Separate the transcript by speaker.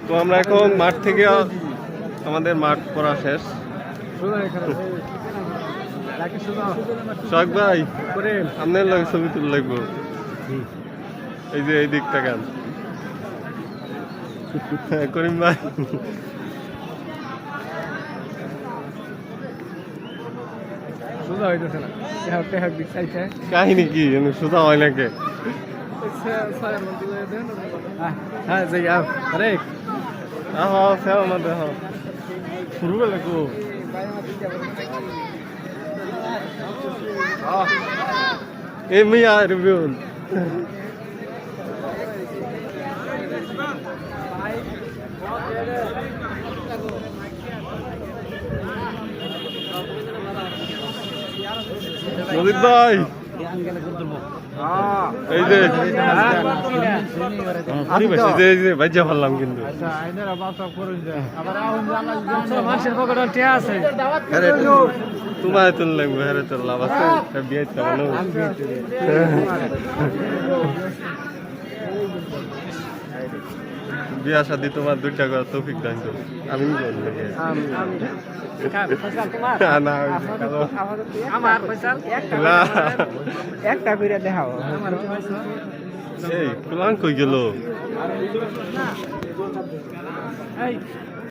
Speaker 1: তো আমরা এখন মাঠ থেকে আমাদের মাঠ পড়া শেষ। শখ ভাই আপনার লাগে ছবি তুলে লাগবো, এই যে এই দিকটা কেন করিম ভাই কাহিনী কি সোজা হয় নাকি? শুরু করলে কো এই মিয়া রিভিউন মজিদ ভাই এই যে এই যে বাইজা ফেললাম কিন্তু তোমায় তুল লাগবে হ্যাঁ তোর লাভ আছে বিয়ে বিয়া শাদি তোমার দুইটা করে তৌফিক দান করো। আমি
Speaker 2: একটা করে দেখাও
Speaker 1: এই কুলাং কই গেল?